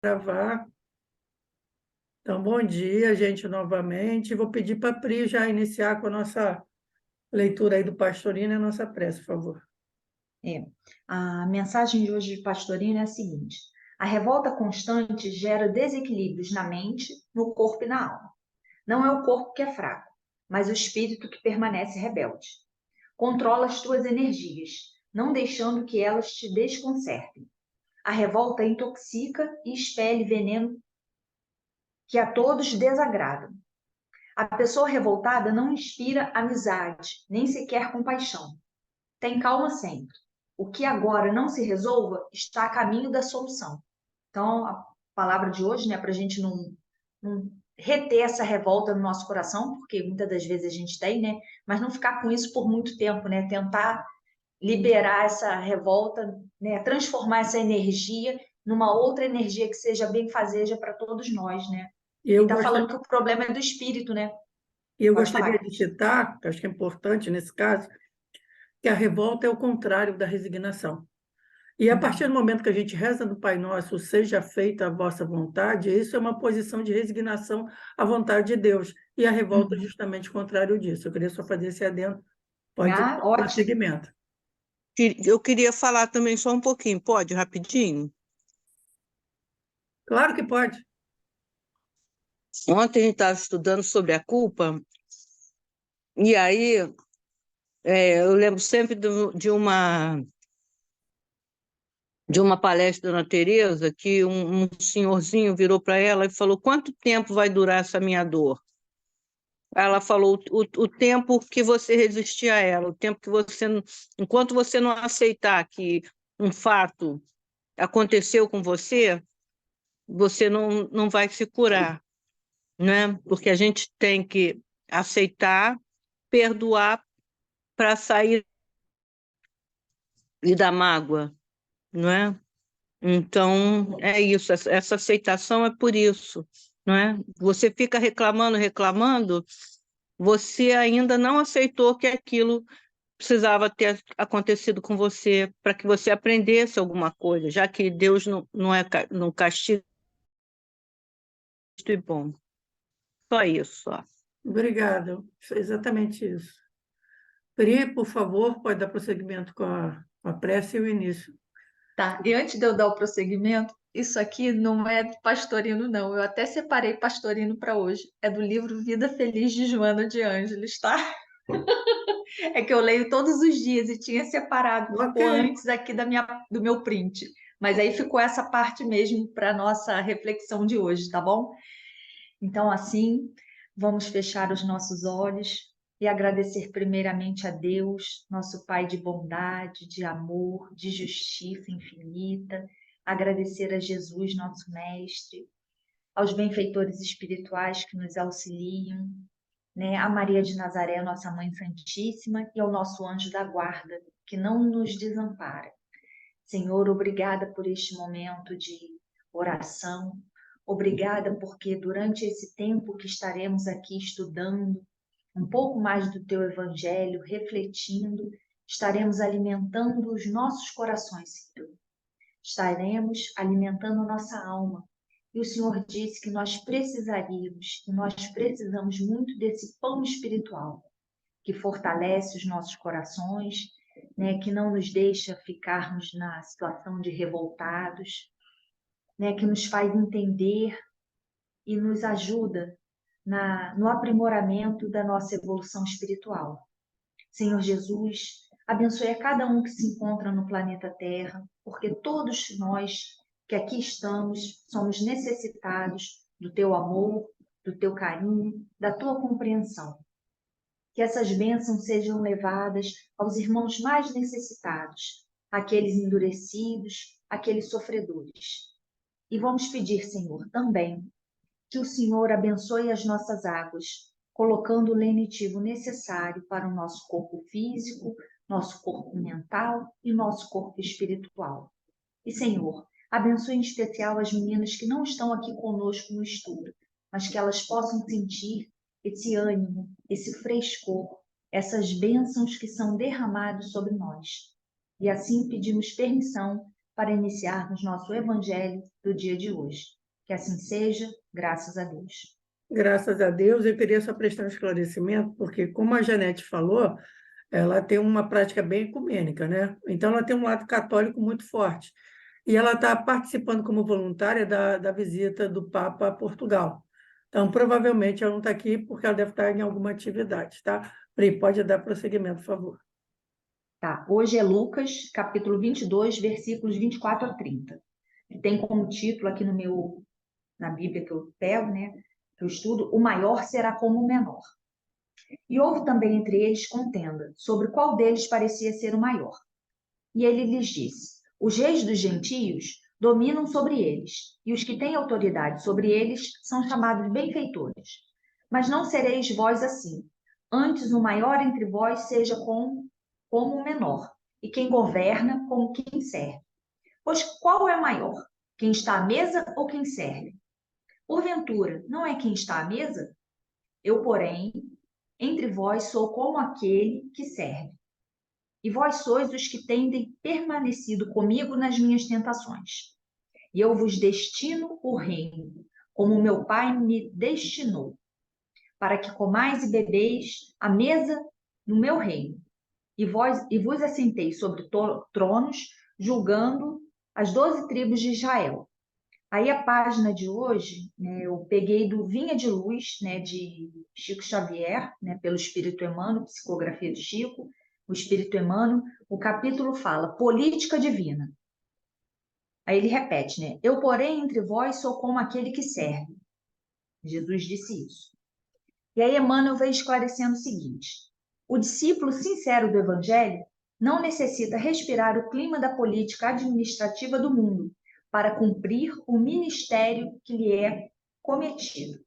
Gravar. Então, bom dia, gente, novamente. Vou pedir para a Pri já iniciar com a nossa leitura aí do Pastorino e a nossa prece, por favor. A mensagem de hoje de Pastorino é a seguinte: a revolta constante gera desequilíbrios na mente, no corpo e na alma. Não é o corpo que é fraco, mas o espírito que permanece rebelde. Controla as tuas energias, não deixando que elas te desconcertem. A revolta intoxica e expele veneno que a todos desagradam. A pessoa revoltada não inspira amizade, nem sequer compaixão. Tem calma sempre. O que agora não se resolva está a caminho da solução. Então, a palavra de hoje, né, para a gente não reter essa revolta no nosso coração, porque muitas das vezes a gente tem, né, mas não ficar com isso por muito tempo, né, tentar liberar essa revolta, né, transformar essa energia numa outra energia que seja benfazeja para todos nós, né. E E eu está falando gostaria, que o problema é do espírito, né? eu Pode gostaria falar. de citar, que acho que é importante nesse caso, que a revolta é o contrário da resignação. E a partir do momento que a gente reza no Pai Nosso, seja feita a vossa vontade, isso é uma posição de resignação à vontade de Deus. E a revolta é Uhum. justamente o contrário disso. Eu queria só fazer esse adendo. Pode Ah, dar ótimo. prosseguimento. Eu queria falar também só um pouquinho, pode, rapidinho? Claro que pode. Ontem a gente estava estudando sobre a culpa, e aí eu lembro sempre de uma palestra da Ana Teresa, que um senhorzinho virou para ela e falou: quanto tempo vai durar essa minha dor? Ela falou: o tempo que você resistir a ela, o tempo que enquanto você não aceitar que um fato aconteceu com você, você não vai se curar. Né? Porque a gente tem que aceitar, perdoar para sair da mágoa, não é? Então, é isso, essa aceitação é por isso, não é? Você fica reclamando, reclamando, você ainda não aceitou que aquilo precisava ter acontecido com você para que você aprendesse alguma coisa, já que Deus não castiga e bom. Só isso, só. Obrigada. Foi exatamente isso. Pri, por favor, pode dar prosseguimento com a prece e o início. Tá, e antes de eu dar o prosseguimento, isso aqui não é do Pastorino, não. Eu até separei Pastorino para hoje. É do livro Vida Feliz de Joana de Ângeles, tá? É que eu leio todos os dias e tinha separado, Ok. ficou antes aqui do meu print. Mas aí ficou essa parte mesmo para nossa reflexão de hoje, tá bom? Então, assim, vamos fechar os nossos olhos e agradecer primeiramente a Deus, nosso Pai de bondade, de amor, de justiça infinita, agradecer a Jesus, nosso Mestre, aos benfeitores espirituais que nos auxiliam, né? A Maria de Nazaré, nossa Mãe Santíssima, e ao nosso anjo da guarda, que não nos desampara. Senhor, obrigada por este momento de oração. Obrigada porque durante esse tempo que estaremos aqui estudando um pouco mais do teu evangelho, refletindo, estaremos alimentando os nossos corações, Senhor. Estaremos alimentando a nossa alma. E o Senhor disse que nós precisaríamos, que nós precisamos muito desse pão espiritual, que fortalece os nossos corações, né, que não nos deixa ficarmos na situação de revoltados, né, que nos faz entender e nos ajuda no aprimoramento da nossa evolução espiritual. Senhor Jesus, abençoe a cada um que se encontra no planeta Terra, porque todos nós que aqui estamos somos necessitados do teu amor, do teu carinho, da tua compreensão. Que essas bênçãos sejam levadas aos irmãos mais necessitados, aqueles endurecidos, aqueles sofredores. E vamos pedir, Senhor, também que o Senhor abençoe as nossas águas, colocando o lenitivo necessário para o nosso corpo físico, nosso corpo mental e nosso corpo espiritual. E, Senhor, abençoe em especial as meninas que não estão aqui conosco no estudo, mas que elas possam sentir esse ânimo, esse frescor, essas bênçãos que são derramados sobre nós. E assim pedimos permissão para iniciarmos nosso evangelho do dia de hoje. Que assim seja, graças a Deus. Graças a Deus, eu queria só prestar um esclarecimento, porque, como a Janete falou, ela tem uma prática bem ecumênica, né? Então, ela tem um lado católico muito forte. E ela está participando como voluntária da visita do Papa a Portugal. Então, provavelmente, ela não está aqui porque ela deve estar em alguma atividade, tá? Pri, pode dar prosseguimento, por favor. Tá, hoje é Lucas, capítulo 22, versículos 24 a 30. Que tem como título aqui na Bíblia que eu pego, né, que eu estudo, o maior será como o menor. E houve também entre eles contenda sobre qual deles parecia ser o maior. E ele lhes disse: os reis dos gentios dominam sobre eles, e os que têm autoridade sobre eles são chamados benfeitores. Mas não sereis vós assim. Antes o maior entre vós seja como o menor, e quem governa como quem serve. Pois qual é maior? Quem está à mesa ou quem serve? Porventura, não é quem está à mesa? Eu, porém, entre vós sou como aquele que serve. E vós sois os que tendem permanecido comigo nas minhas tentações. E eu vos destino o reino, como meu Pai me destinou, para que comais e bebeis à mesa no meu reino. E vos assenteis sobre tronos, julgando as 12 tribos de Israel. Aí a página de hoje, né, eu peguei do Vinha de Luz, né, de Chico Xavier, né, pelo Espírito Emmanuel, psicografia de Chico, o Espírito Emmanuel, o capítulo fala política divina. Aí ele repete, né, eu, porém, entre vós sou como aquele que serve. Jesus disse isso. E aí Emmanuel veio esclarecendo o seguinte: o discípulo sincero do Evangelho não necessita respirar o clima da política administrativa do mundo para cumprir o ministério que lhe é cometido.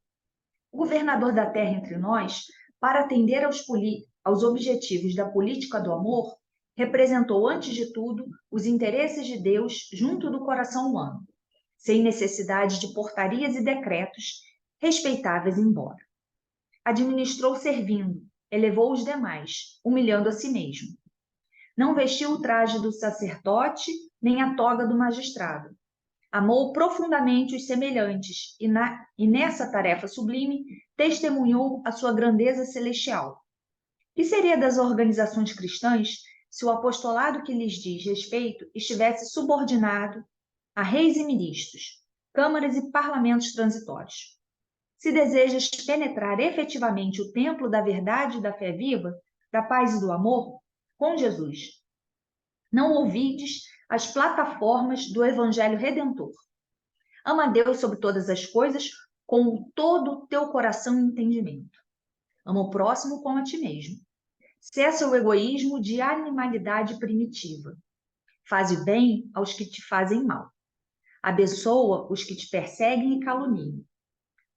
O governador da terra entre nós, para atender aos objetivos da política do amor, representou, antes de tudo, os interesses de Deus junto do coração humano, sem necessidade de portarias e decretos, respeitáveis embora. Administrou servindo, elevou os demais, humilhando a si mesmo. Não vestiu o traje do sacerdote, nem a toga do magistrado. Amou profundamente os semelhantes e nessa tarefa sublime testemunhou a sua grandeza celestial. Que seria das organizações cristãs se o apostolado que lhes diz respeito estivesse subordinado a reis e ministros, câmaras e parlamentos transitórios? Se desejas penetrar efetivamente o templo da verdade e da fé viva, da paz e do amor, com Jesus, não ouvides as plataformas do Evangelho Redentor. Ama a Deus sobre todas as coisas com todo o teu coração e entendimento. Ama o próximo como a ti mesmo. Cessa o egoísmo de animalidade primitiva. Faze bem aos que te fazem mal. Abençoa os que te perseguem e caluniam.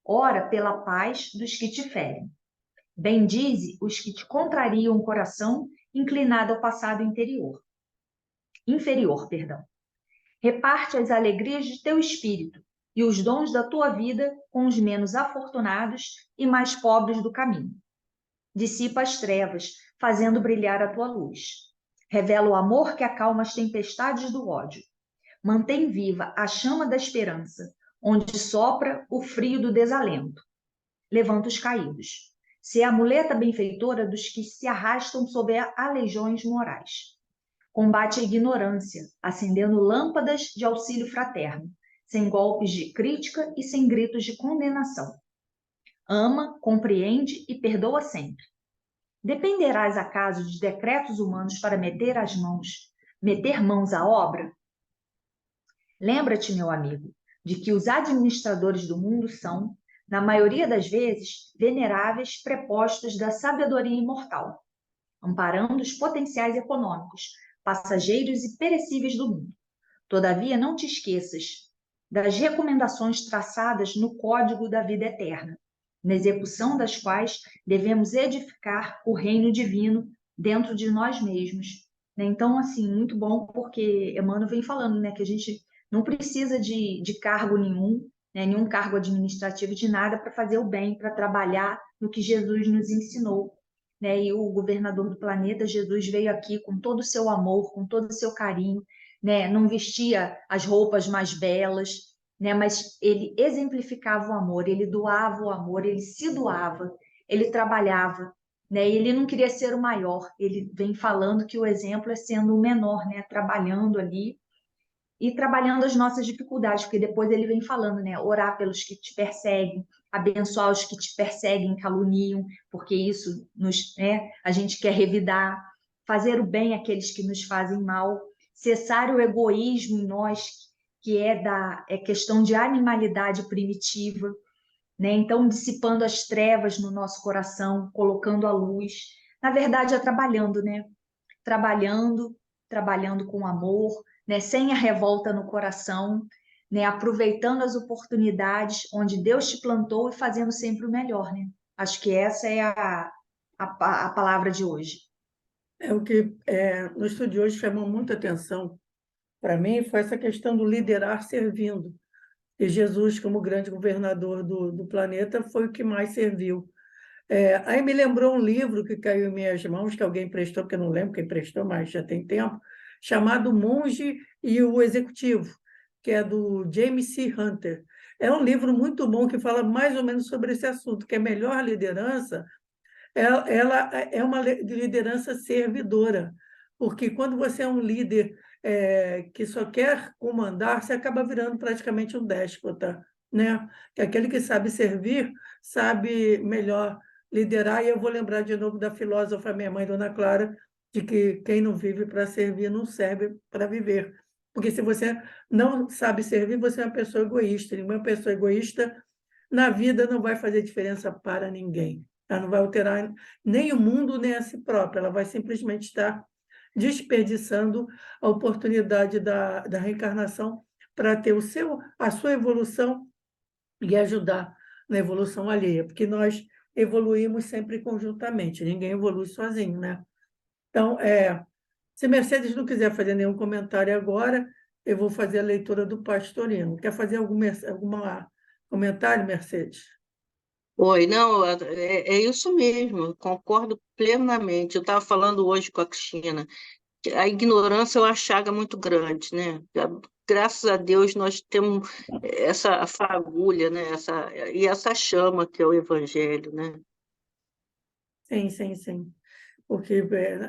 Ora pela paz dos que te ferem. Bendize os que te contrariam o coração inclinado ao passado inferior. Reparte as alegrias de teu espírito e os dons da tua vida com os menos afortunados e mais pobres do caminho. Dissipa as trevas, fazendo brilhar a tua luz. Revela o amor que acalma as tempestades do ódio. Mantém viva a chama da esperança, onde sopra o frio do desalento. Levanta os caídos. Sê a muleta benfeitora dos que se arrastam sob aleijões morais. Combate a ignorância, acendendo lâmpadas de auxílio fraterno, sem golpes de crítica e sem gritos de condenação. Ama, compreende e perdoa sempre. Dependerás acaso de decretos humanos para meter mãos à obra? Lembra-te, meu amigo, de que os administradores do mundo são, na maioria das vezes, veneráveis prepostos da sabedoria imortal, amparando os potenciais econômicos, passageiros e perecíveis do mundo. Todavia, não te esqueças das recomendações traçadas no Código da Vida Eterna, na execução das quais devemos edificar o reino divino dentro de nós mesmos. Então, assim, muito bom, porque Emmanuel vem falando, né, que a gente não precisa de cargo nenhum, né, nenhum cargo administrativo, de nada para fazer o bem, para trabalhar no que Jesus nos ensinou. Né? E o governador do planeta, Jesus, veio aqui com todo o seu amor, com todo o seu carinho, né? Não vestia as roupas mais belas, né? Mas ele exemplificava o amor, ele doava o amor, ele se doava, ele trabalhava, né? E ele não queria ser o maior, ele vem falando que o exemplo é sendo o menor, né? Trabalhando ali e trabalhando as nossas dificuldades, porque depois ele vem falando, né? Orar pelos que te perseguem, abençoar os que te perseguem, caluniam, porque isso nos, né? A gente quer revidar, fazer o bem àqueles que nos fazem mal, cessar o egoísmo em nós, que é questão de animalidade primitiva, né? Então, dissipando as trevas no nosso coração, colocando a luz. Na verdade, é trabalhando, né? Trabalhando, trabalhando com amor, né? Sem a revolta no coração, né? Aproveitando as oportunidades onde Deus te plantou e fazendo sempre o melhor, né? Acho que essa é a palavra de hoje. O que no estudo de hoje chamou muita atenção para mim foi essa questão do liderar servindo. E Jesus, como grande governador do planeta, foi o que mais serviu. Aí me lembrou um livro que caiu em minhas mãos, que alguém prestou, porque eu não lembro quem prestou, mas já tem tempo, chamado Monge e o Executivo, que é do James C. Hunter. É um livro muito bom que fala mais ou menos sobre esse assunto, que a melhor liderança ela é uma liderança servidora, porque quando você é um líder que só quer comandar, você acaba virando praticamente um déspota, né? Que aquele que sabe servir, sabe melhor liderar, e eu vou lembrar de novo da filósofa minha mãe, Dona Clara, de que quem não vive para servir não serve para viver. Porque se você não sabe servir, você é uma pessoa egoísta, e uma pessoa egoísta na vida não vai fazer diferença para ninguém. Ela não vai alterar nem o mundo, nem a si própria. Ela vai simplesmente estar desperdiçando a oportunidade da reencarnação para ter a sua evolução e ajudar na evolução alheia, porque nós evoluímos sempre conjuntamente, ninguém evolui sozinho, né? Então, se Mercedes não quiser fazer nenhum comentário agora, eu vou fazer a leitura do Pastorino. Quer fazer algum comentário, Mercedes? Oi, não, é isso mesmo, eu concordo plenamente. Eu estava falando hoje com a Cristina, que a ignorância é uma chaga muito grande, né? Graças a Deus nós temos essa fagulha, né? Essa chama que é o Evangelho, né? Sim, sim, sim. Porque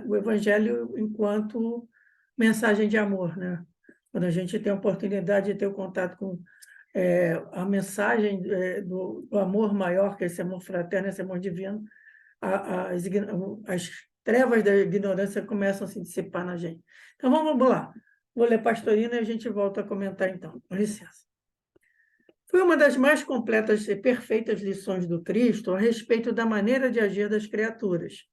o Evangelho enquanto mensagem de amor, né? Quando a gente tem a oportunidade de ter o contato com a mensagem do amor maior, que é esse amor fraterno, esse amor divino, as trevas da ignorância começam a se dissipar na gente. Então, vamos lá. Vou ler Pastorino e a gente volta a comentar, então. Com licença. Foi uma das mais completas e perfeitas lições do Cristo a respeito da maneira de agir das criaturas.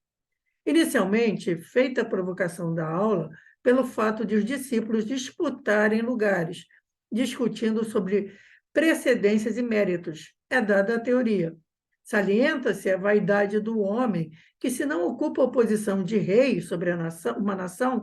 Inicialmente, feita a provocação da aula pelo fato de os discípulos disputarem lugares, discutindo sobre precedências e méritos, é dada a teoria. Salienta-se a vaidade do homem, que, se não ocupa a posição de rei sobre uma nação,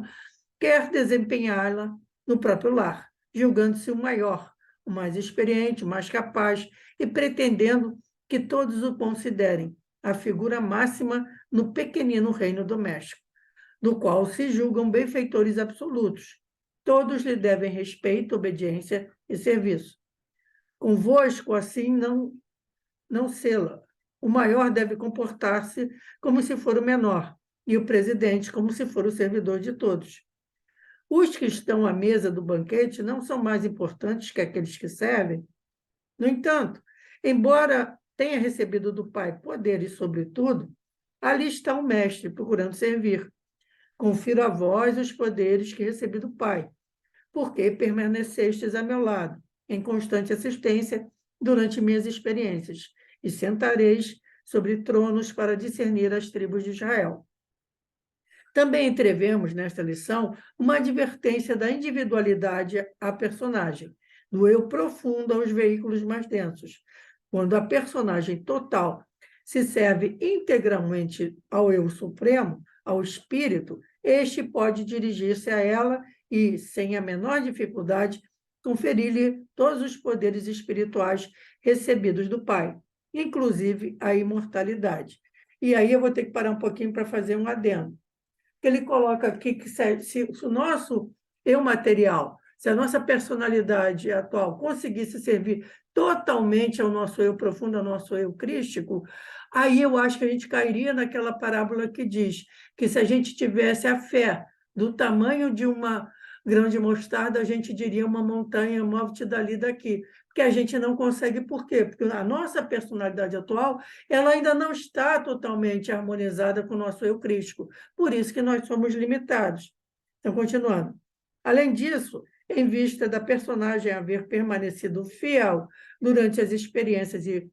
quer desempenhá-la no próprio lar, julgando-se o maior, o mais experiente, o mais capaz, e pretendendo que todos o considerem a figura máxima no pequenino reino doméstico, do qual se julgam benfeitores absolutos. Todos lhe devem respeito, obediência e serviço. Convosco, assim, não sê-la. O maior deve comportar-se como se for o menor, e o presidente como se for o servidor de todos. Os que estão à mesa do banquete não são mais importantes que aqueles que servem. No entanto, embora tenha recebido do Pai poder e sobretudo, ali está o mestre procurando servir. Confiro a vós os poderes que recebi do Pai, porque permanecestes a meu lado, em constante assistência durante minhas experiências, e sentareis sobre tronos para discernir as tribos de Israel. Também entrevemos nesta lição uma advertência da individualidade à personagem, do eu profundo aos veículos mais densos. Quando a personagem total se serve integralmente ao eu supremo, ao espírito, este pode dirigir-se a ela e, sem a menor dificuldade, conferir-lhe todos os poderes espirituais recebidos do Pai, inclusive a imortalidade. E aí eu vou ter que parar um pouquinho para fazer um adendo. Ele coloca aqui que se o nosso eu material, se a nossa personalidade atual conseguisse servir totalmente ao nosso eu profundo, ao nosso eu crístico, aí eu acho que a gente cairia naquela parábola que diz que se a gente tivesse a fé do tamanho de uma grão de mostarda, a gente diria uma montanha, move-te dali daqui. Porque a gente não consegue, por quê? Porque a nossa personalidade atual, ela ainda não está totalmente harmonizada com o nosso eu crístico. Por isso que nós somos limitados. Então, continuando. Além disso, em vista da personagem haver permanecido fiel durante as experiências e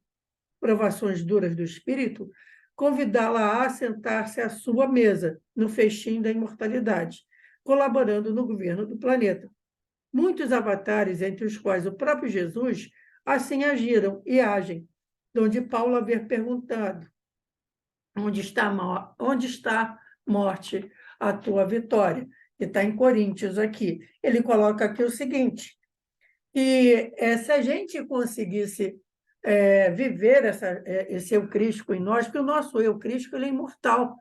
provações duras do espírito, convidá-la a sentar-se à sua mesa, no festim da imortalidade, colaborando no governo do planeta. Muitos avatares, entre os quais o próprio Jesus, assim agiram e agem, donde Paulo haver perguntado: onde está, morte, a tua vitória? Que está em Coríntios aqui. Ele coloca aqui o seguinte, que se a gente conseguisse viver esse eu crístico em nós, porque o nosso eu crístico ele é imortal.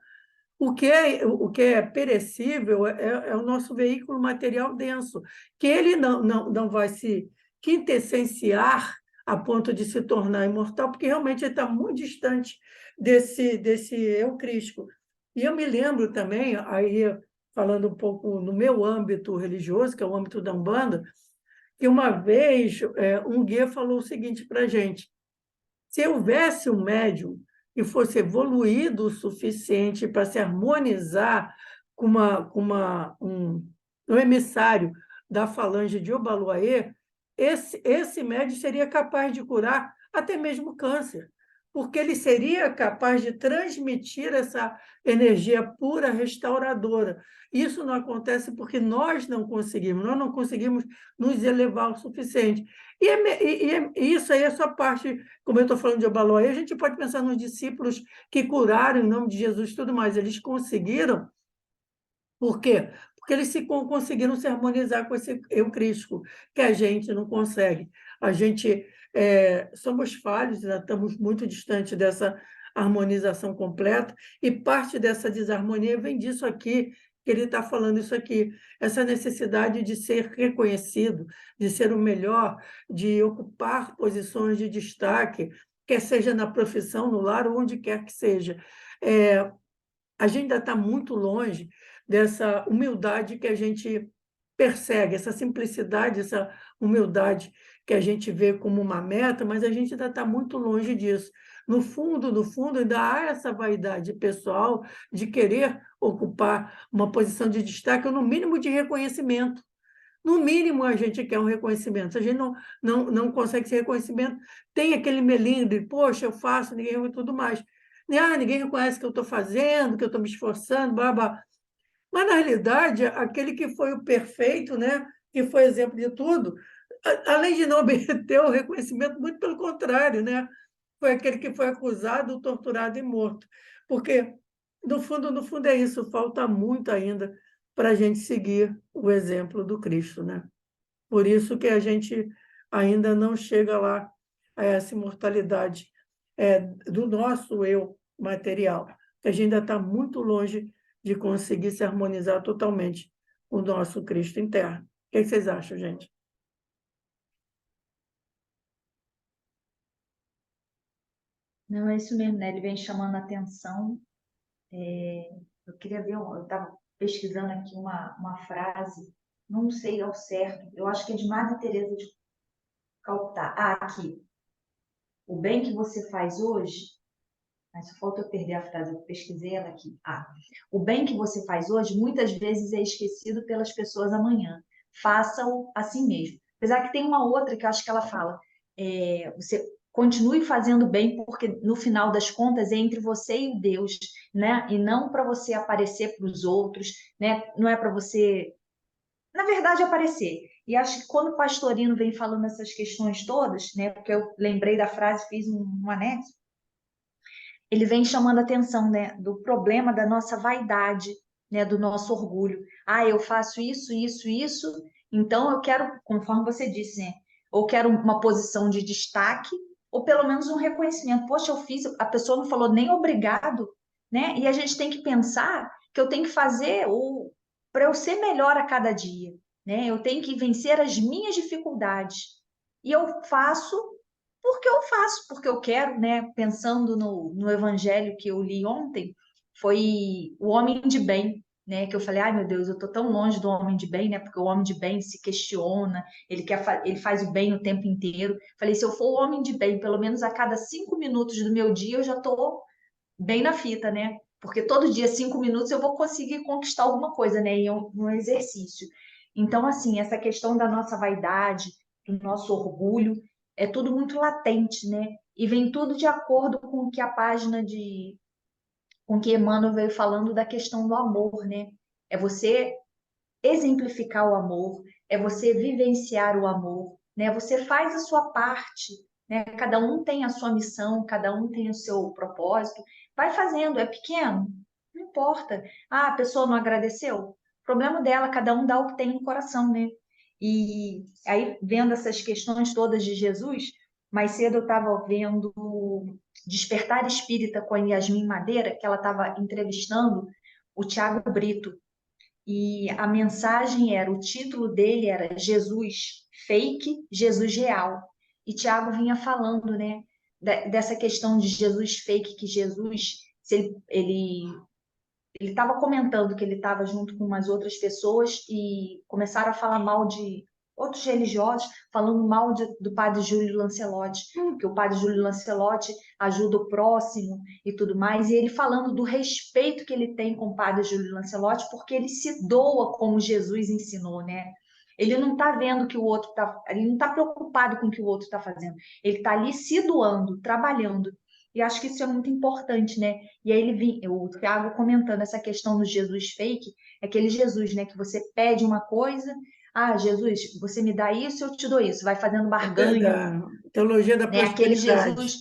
O que é perecível é o nosso veículo material denso, que ele não vai se quintessenciar a ponto de se tornar imortal, porque realmente ele está muito distante desse eu crístico. E eu me lembro também, aí falando um pouco no meu âmbito religioso, que é o âmbito da Umbanda, que uma vez um guia falou o seguinte para a gente: se houvesse um médium que fosse evoluído o suficiente para se harmonizar com um emissário da falange de Obaluayê, esse médium seria capaz de curar até mesmo câncer, porque ele seria capaz de transmitir essa energia pura restauradora. Isso não acontece porque nós não conseguimos nos elevar o suficiente. E isso aí é só parte, como eu estou falando de Obaluayê, a gente pode pensar nos discípulos que curaram em nome de Jesus e tudo mais. Eles conseguiram, por quê? Porque eles conseguiram se harmonizar com esse eu crístico, que a gente não consegue. A gente somos falhos, ainda estamos muito distante dessa harmonização completa, e parte dessa desarmonia vem disso aqui, que ele está falando isso aqui, essa necessidade de ser reconhecido, de ser o melhor, de ocupar posições de destaque, quer seja na profissão, no lar, ou onde quer que seja. A gente ainda está muito longe dessa humildade que a gente persegue, essa simplicidade, essa humildade que a gente vê como uma meta, mas a gente ainda está muito longe disso. No fundo, ainda há essa vaidade pessoal de querer ocupar uma posição de destaque, ou no mínimo de reconhecimento. No mínimo, a gente quer um reconhecimento. Se a gente não consegue esse reconhecimento, tem aquele melindre, poxa, eu faço, ninguém e tudo mais. Ninguém reconhece que eu estou fazendo, que eu estou me esforçando, blá, blá. Mas, na realidade, aquele que foi o perfeito, né, que foi exemplo de tudo, além de não obter o reconhecimento, muito pelo contrário, né, foi aquele que foi acusado, torturado e morto. Porque, no fundo é isso, falta muito ainda para a gente seguir o exemplo do Cristo, né? Por isso que a gente ainda não chega lá a essa imortalidade do nosso eu material, que a gente ainda está muito longe de conseguir se harmonizar totalmente com o nosso Cristo interno. O que vocês acham, gente? Não, é isso mesmo, né? Ele vem chamando a atenção. Eu queria ver, eu estava pesquisando aqui uma frase, não sei ao certo, eu acho que é de Madre Teresa de Calcutá. Aqui. O bem que você faz hoje, mas só falta eu perder a frase, eu pesquisei ela aqui. O bem que você faz hoje muitas vezes é esquecido pelas pessoas amanhã. Faça-o assim mesmo. Apesar que tem uma outra que eu acho que ela fala, você continue fazendo bem, porque no final das contas é entre você e Deus, né? E não para você aparecer para os outros, né? Não é para você, na verdade, aparecer. E acho que quando o Pastorino vem falando essas questões todas, né? Porque eu lembrei da frase, fiz um anexo, ele vem chamando a atenção, né, do problema da nossa vaidade, né, do nosso orgulho. Eu faço isso, isso, isso, então eu quero, conforme você disse, né, ou quero uma posição de destaque, ou pelo menos um reconhecimento. Poxa, eu fiz, a pessoa não falou nem obrigado, né? E a gente tem que pensar que eu tenho que fazer para eu ser melhor a cada dia, né? Eu tenho que vencer as minhas dificuldades. E eu faço porque eu quero, né? Pensando no evangelho que eu li ontem, foi o homem de bem, né? Que eu falei, ai meu Deus, eu tô tão longe do homem de bem, né? Porque o homem de bem se questiona, ele faz o bem o tempo inteiro. Falei, se eu for o homem de bem, pelo menos a cada 5 minutos do meu dia, eu já tô bem na fita, né? Porque todo dia, 5 minutos, eu vou conseguir conquistar alguma coisa, né? E é um exercício. Então, assim, essa questão da nossa vaidade, do nosso orgulho, é tudo muito latente, né? E vem tudo de acordo com o que a página de... com o que Emmanuel veio falando da questão do amor, né? É você exemplificar o amor, é você vivenciar o amor, né? Você faz a sua parte, né? Cada um tem a sua missão, cada um tem o seu propósito. Vai fazendo, é pequeno, não importa. Ah, a pessoa não agradeceu? Problema dela, cada um dá o que tem no coração, né? E aí, vendo essas questões todas de Jesus, mais cedo eu estava vendo Despertar Espírita com a Yasmin Madeira, que ela estava entrevistando o Tiago Brito, e a mensagem era, o título dele era Jesus Fake, Jesus Real. E Tiago vinha falando, né, dessa questão de Jesus fake, que Jesus, se ele estava comentando que ele estava junto com umas outras pessoas e começaram a falar mal de outros religiosos, falando mal do padre Júlio Lancelotti, que o padre Júlio Lancelotti ajuda o próximo e tudo mais, e ele falando do respeito que ele tem com o padre Júlio Lancelotti, porque ele se doa como Jesus ensinou, né? Ele não está vendo que o outro está, ele não está preocupado com o que o outro está fazendo, ele está ali se doando, trabalhando. E acho que isso é muito importante, né? E aí o Thiago comentando essa questão do Jesus fake, é aquele Jesus, né? Que você pede uma coisa, ah, Jesus, você me dá isso, eu te dou isso, vai fazendo barganha, Da teologia da né? Aquele prosperidade. Jesus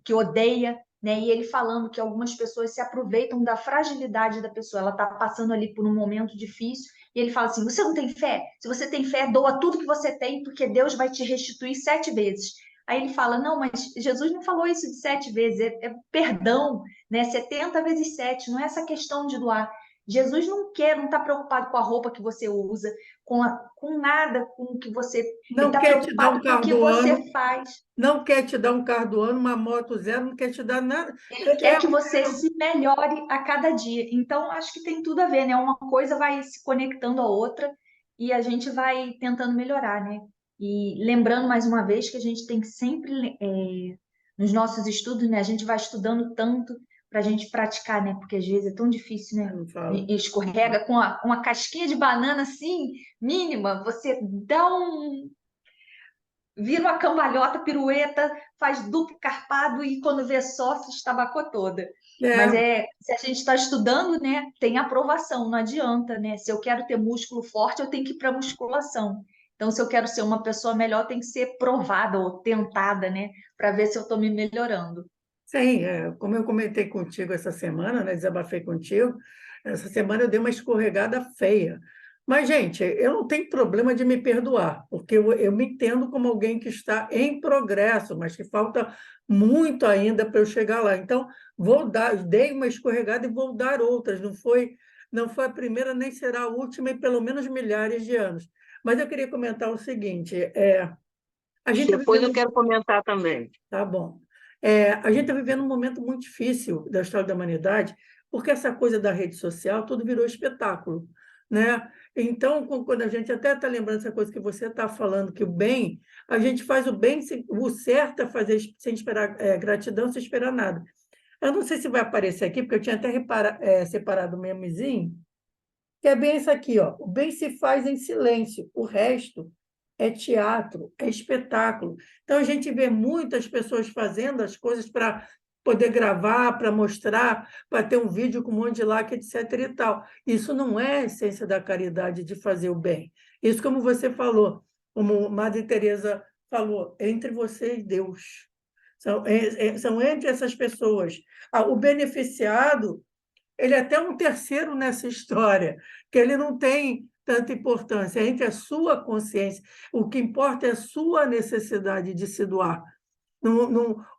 que odeia, né? E ele falando que algumas pessoas se aproveitam da fragilidade da pessoa, ela está passando ali por um momento difícil, e ele fala assim: você não tem fé? Se você tem fé, doa tudo que você tem, porque Deus vai te restituir 7 vezes. Aí ele fala: não, mas Jesus não falou isso de 7 vezes, é perdão, né? 70 vezes 7, não é essa questão de doar. Jesus não quer, não está preocupado com a roupa que você usa, com nada, com o que você. Ele Não está quer te dar um preocupado com o carro que do ano, você faz. não quer te dar um carro do ano, uma moto zero, não quer te dar nada. Ele quer que você se melhore a cada dia. Então, acho que tem tudo a ver, né? Uma coisa vai se conectando à outra e a gente vai tentando melhorar, né? E lembrando mais uma vez que a gente tem que sempre, nos nossos estudos, né? A gente vai estudando tanto para a gente praticar, né? Porque às vezes é tão difícil, né? Não fala. E escorrega com uma casquinha de banana assim, mínima, você dá vira uma cambalhota, pirueta, faz duplo carpado e quando vê só, se estabacou toda. Mas É, se a gente está estudando, né, tem aprovação, não adianta, né? Se eu quero ter músculo forte, eu tenho que ir para musculação. Então, se eu quero ser uma pessoa melhor, tem que ser provada ou tentada, né, para ver se eu estou me melhorando. sim, como eu comentei contigo essa semana, né, desabafei contigo, essa semana eu dei uma escorregada feia. Mas, gente, eu não tenho problema de me perdoar, porque eu me entendo como alguém que está em progresso, mas que falta muito ainda para eu chegar lá. Então, dei uma escorregada e vou dar outras. Não foi a primeira, nem será a última em pelo menos milhares de anos. Mas eu queria comentar o seguinte: a gente está Depois eu vivendo. quero comentar também. Tá bom. A gente está vivendo um momento muito difícil da história da humanidade, porque essa coisa da rede social, tudo virou espetáculo, né? Então, quando a gente até está lembrando essa coisa que você está falando, que o bem, a gente faz o bem, o certo é fazer sem esperar gratidão, sem esperar nada. Eu não sei se vai aparecer aqui, porque eu tinha até separado o memezinho, que é bem isso aqui, ó. O bem se faz em silêncio, o resto é teatro, é espetáculo. Então, a gente vê muitas pessoas fazendo as coisas para poder gravar, para mostrar, para ter um vídeo com um monte de like, etc. e tal. Isso não é a essência da caridade de fazer o bem. Isso, como você falou, como Madre Teresa falou, entre você e Deus. São entre essas pessoas. O beneficiado, ele é até um terceiro nessa história, que ele não tem tanta importância, é entre a sua consciência. O que importa é a sua necessidade de se doar.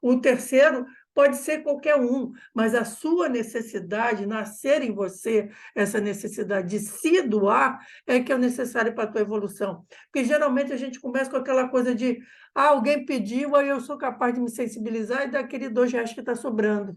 O terceiro Pode ser qualquer um, mas a sua necessidade, nascer em você, essa necessidade de se doar, é que é necessária para a tua evolução. Porque geralmente a gente começa com aquela coisa de alguém pediu, aí eu sou capaz de me sensibilizar e dar aquele R$ 2 que está sobrando.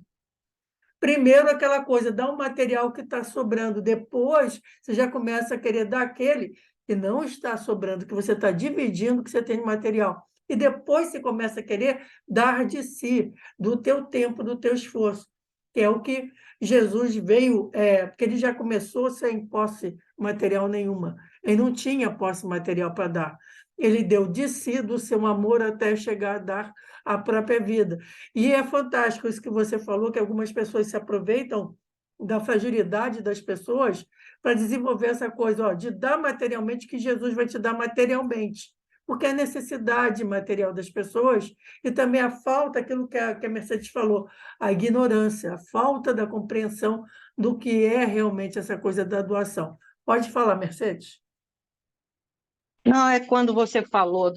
Primeiro aquela coisa, dá um material que está sobrando, depois você já começa a querer dar aquele que não está sobrando, que você está dividindo o que você tem de material. E depois você começa a querer dar de si, do teu tempo, do teu esforço, que é o que Jesus veio, porque ele já começou sem posse material nenhuma. Ele não tinha posse material para dar. Ele deu de si, do seu amor, até chegar a dar a própria vida. E é fantástico isso que você falou, que algumas pessoas se aproveitam da fragilidade das pessoas para desenvolver essa coisa, ó, de dar materialmente, que Jesus vai te dar materialmente. Porque a necessidade material das pessoas e também a falta, aquilo que a Mercedes falou, a ignorância, a falta da compreensão do que é realmente essa coisa da doação. Pode falar, Mercedes? Não, é quando você falou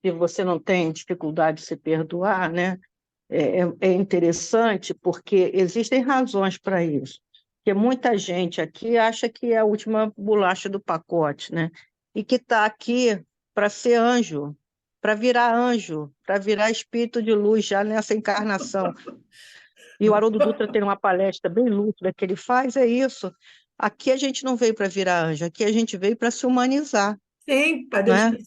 que você não tem dificuldade de se perdoar, né? É interessante porque existem razões para isso. Porque muita gente aqui acha que é a última bolacha do pacote, né? E que está aqui para ser anjo, para virar espírito de luz já nessa encarnação. E o Haroldo Dutra tem uma palestra bem lúcida que ele faz, é isso. Aqui a gente não veio para virar anjo, aqui a gente veio para se humanizar, Sim, para né?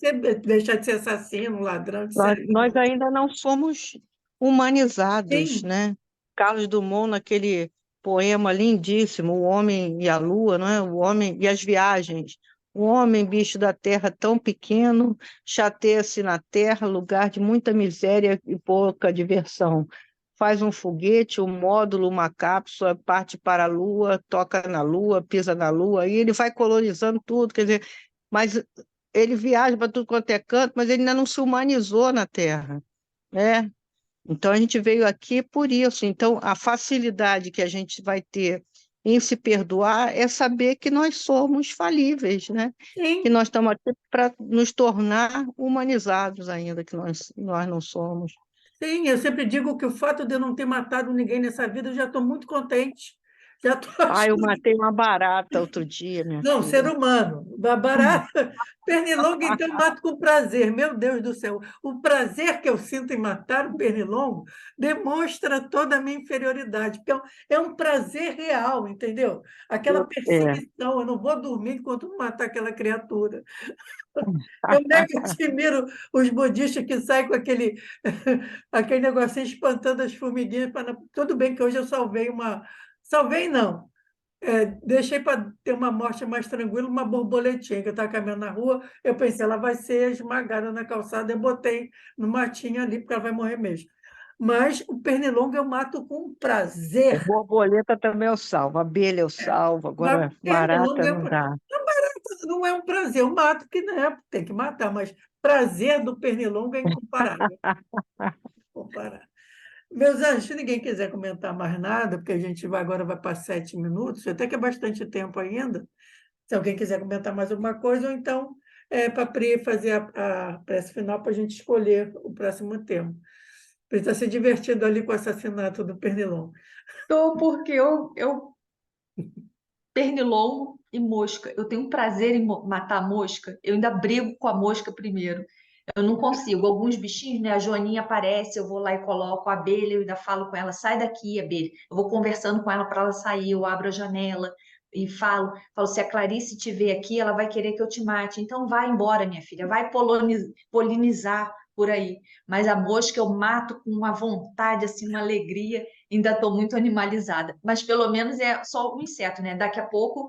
deixar de ser assassino, ladrão, de Nós ainda não somos humanizados, Sim, né? Carlos Drummond, naquele poema lindíssimo, O Homem e a Lua, não é? O Homem e as Viagens. O homem, bicho da terra tão pequeno, chateia-se na terra, lugar de muita miséria e pouca diversão. Faz um foguete, um módulo, uma cápsula, parte para a lua, toca na lua, pisa na lua, e ele vai colonizando tudo, quer dizer, mas ele viaja para tudo quanto é canto, mas ele ainda não se humanizou na Terra, né? Então a gente veio aqui por isso. Então a facilidade que a gente vai ter em se perdoar é saber que nós somos falíveis, né? Que sim. nós estamos aqui para nos tornar humanizados ainda, que nós não somos. Sim, eu sempre digo que o fato de eu não ter matado ninguém nessa vida, eu já estou muito contente. Já estou Ah, eu achando. matei uma barata outro dia, minha Não, ser filha. humano. Barata, pernilongo, então eu mato com prazer. Meu Deus do céu. O prazer que eu sinto em matar o pernilongo demonstra toda a minha inferioridade, porque é um prazer real, entendeu? Aquela É. perseguição. Eu não vou dormir enquanto não matar aquela criatura. Eu mega admiro os budistas que saem com aquele negocinho espantando as formiguinhas. Tudo bem que hoje eu salvei uma. Salvei, não. Deixei para ter uma morte mais tranquila, uma borboletinha, que eu estava caminhando na rua, eu pensei, ela vai ser esmagada na calçada, eu botei no matinho ali, porque ela vai morrer mesmo. Mas o pernilongo eu mato com O prazer. borboleta também eu salvo, abelha eu salvo, Mas agora pernilongo barata não dá. não é um prazer, eu mato, que não é, tem que matar, mas prazer do pernilongo é incomparável. Incomparável. Meus anjos, se ninguém quiser comentar mais nada, porque a gente agora vai para 7 minutos, até que é bastante tempo ainda. Se alguém quiser comentar mais alguma coisa, ou então para a Pri fazer a prece final para a gente escolher o próximo tema. Pri está se divertindo ali com o assassinato do Pernilongo. Tô porque eu pernilongo e mosca. Eu tenho um prazer em matar a mosca. Eu ainda brigo com a mosca primeiro. Eu não consigo. Alguns bichinhos, né? A Joaninha aparece, eu vou lá e coloco a abelha, eu ainda falo com ela, sai daqui, abelha. Eu vou conversando com ela para ela sair, eu abro a janela e falo, se a Clarice te ver aqui, ela vai querer que eu te mate. Então vai embora, minha filha, vai polinizar por aí. Mas a mosca eu mato com uma vontade, assim, uma alegria. Ainda estou muito animalizada. Mas pelo menos é só um inseto, né? Daqui a pouco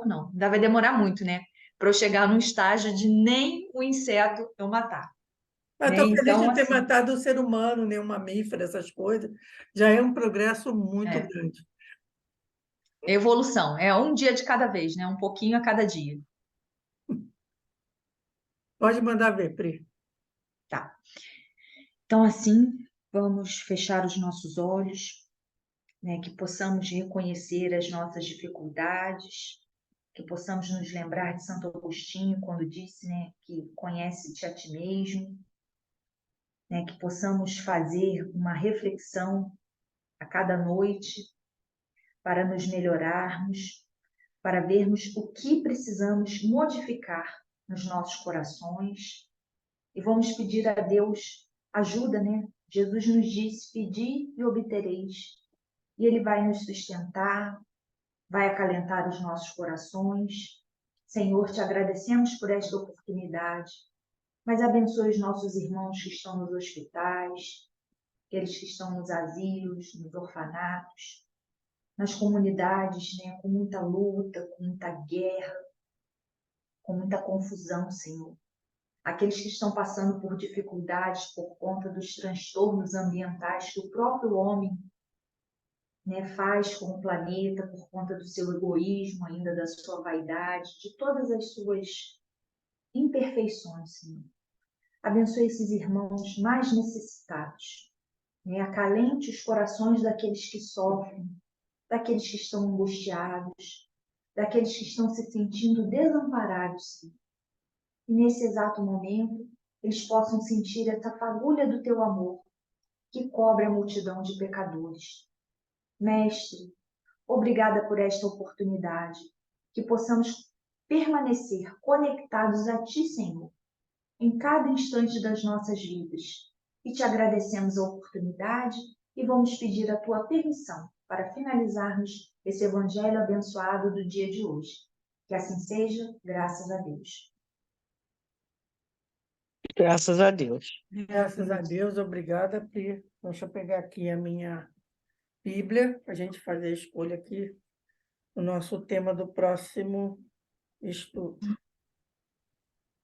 não, ainda vai demorar muito, né? Para eu chegar num estágio de nem o inseto eu matar, né? Estou feliz Então, de ter assim, matado o ser humano, nem um mamífero, essas coisas. Já é um progresso muito é grande. evolução, é um dia de cada vez, né? Um pouquinho a cada dia. Pode mandar ver, Pri. Tá. Então, assim, vamos fechar os nossos olhos, né? Que possamos reconhecer as nossas dificuldades, que possamos nos lembrar de Santo Agostinho, quando disse, né, que conhece-te a ti mesmo, né, que possamos fazer uma reflexão cada noite, para nos melhorarmos, para vermos o que precisamos modificar nos nossos corações. E vamos pedir a Deus ajuda, né? Jesus nos disse: pedi e obtereis. E Ele vai nos sustentar, vai acalentar os nossos corações. Senhor, te agradecemos por esta oportunidade, mas abençoe os nossos irmãos que estão nos hospitais, aqueles que estão nos asilos, nos orfanatos, nas comunidades, né, com muita luta, com muita guerra, com muita confusão, Senhor. Aqueles que estão passando por dificuldades por conta dos transtornos ambientais que o próprio homem, né, faz com o planeta por conta do seu egoísmo, ainda da sua vaidade, de todas as suas imperfeições, Senhor. Abençoe esses irmãos mais necessitados, né? Acalente os corações daqueles que sofrem, daqueles que estão angustiados, daqueles que estão se sentindo desamparados, Senhor. E nesse exato momento, eles possam sentir essa fagulha do teu amor, que cobre a multidão de pecadores. Mestre, obrigada por esta oportunidade, que possamos permanecer conectados a Ti, Senhor, em cada instante das nossas vidas. E te agradecemos a oportunidade e vamos pedir a Tua permissão para finalizarmos esse Evangelho abençoado do dia de hoje. Que assim seja, graças a Deus. Graças a Deus. Graças a Deus, obrigada, Pri. Deixa eu pegar aqui a minha Bíblia, para a gente fazer a escolha aqui, o nosso tema do próximo estudo.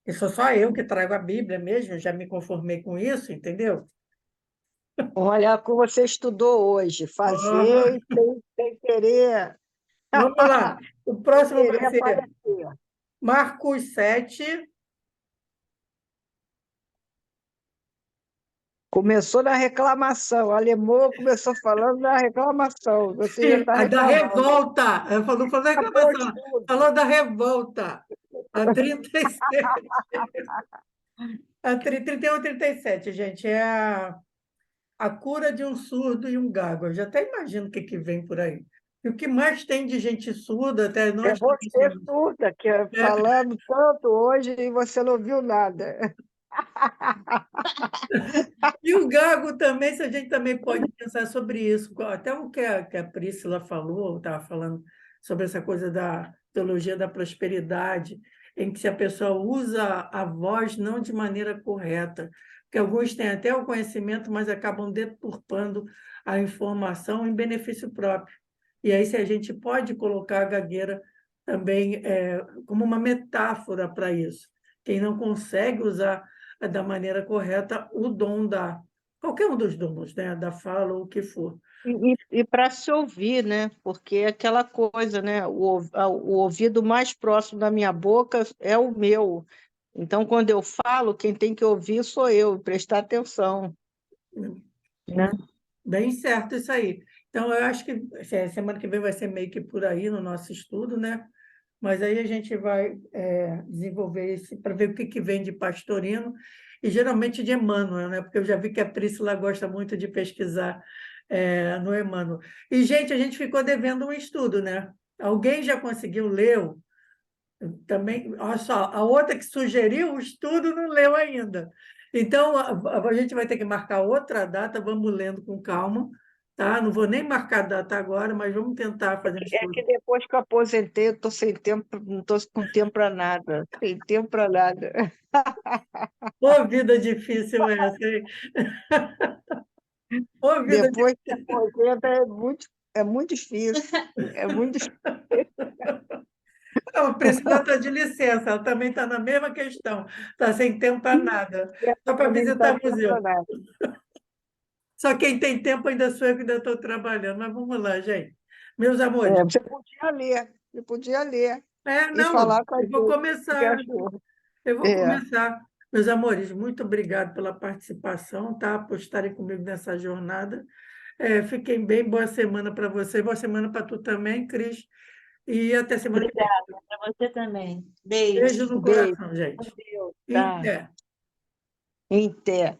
E sou só eu que trago a Bíblia mesmo, eu já me conformei com isso, entendeu? Olha como você estudou hoje, fazer sem querer, Vamos lá, o próximo vai querer ser aparecer. Marcos 7, Começou na reclamação, a Alemã começou falando da reclamação, você já está a da reclamando. revolta. Eu não falou da Acabou o reclamação, estudo. falou da revolta. A 37. A 31 37, gente, é a cura de um surdo e um gago. Eu já até imagino o que vem por aí. E o que mais tem de gente surda, até É nós você temos. surda, que falando tanto hoje e você não viu nada. E o gago também, se a gente também pode pensar sobre isso. Até o que a Priscila falou, estava falando sobre essa coisa da teologia da prosperidade, em que se a pessoa usa a voz não de maneira correta, porque alguns têm até o conhecimento, mas acabam deturpando a informação em benefício próprio. E aí, se a gente pode colocar a gagueira também como uma metáfora para isso. Quem não consegue usar da maneira correta o dom da qualquer um dos dons, né, da fala ou o que for. E para se ouvir, né? Porque é aquela coisa, né? O ouvido mais próximo da minha boca é o meu. Então, quando eu falo, quem tem que ouvir sou eu, prestar atenção, né? Bem certo isso aí. Então, eu acho que semana que vem vai ser meio que por aí no nosso estudo, né? Mas aí a gente vai desenvolver esse para ver o que vem de Pastorino e geralmente de Emmanuel, né? Porque eu já vi que a Priscila gosta muito de pesquisar no Emmanuel. E, gente, a gente ficou devendo um estudo, né? Alguém já conseguiu ler? Também, olha só, a outra que sugeriu o estudo não leu ainda. Então, a gente vai ter que marcar outra data, vamos lendo com calma, tá? Não vou nem marcar a data agora, mas vamos tentar fazer um É estudo. que depois que eu aposentei, eu estou sem tempo, não estou com tempo para nada, sem tempo para nada. Pô, vida difícil essa, hein? Pô, vida Depois que aposenta é muito difícil, é muito difícil. Não, Priscila está de licença, ela também está na mesma questão, está sem tempo para nada, só para Também não está visitar museu. nada. Só quem tem tempo ainda sou eu que ainda estou trabalhando, mas vamos lá, gente. Meus amores, Você podia ler e não, falar com a eu vou gente o que começar, achou. eu vou É, começar. Meus amores, muito obrigado pela participação, tá? Por estarem comigo nessa jornada. Fiquem bem, boa semana para você, boa semana para tu também, Cris, e até semana que vem. Obrigada, para você também. Beijo Beijo. no beijo, coração, gente. Deus, E tá? até. Em té.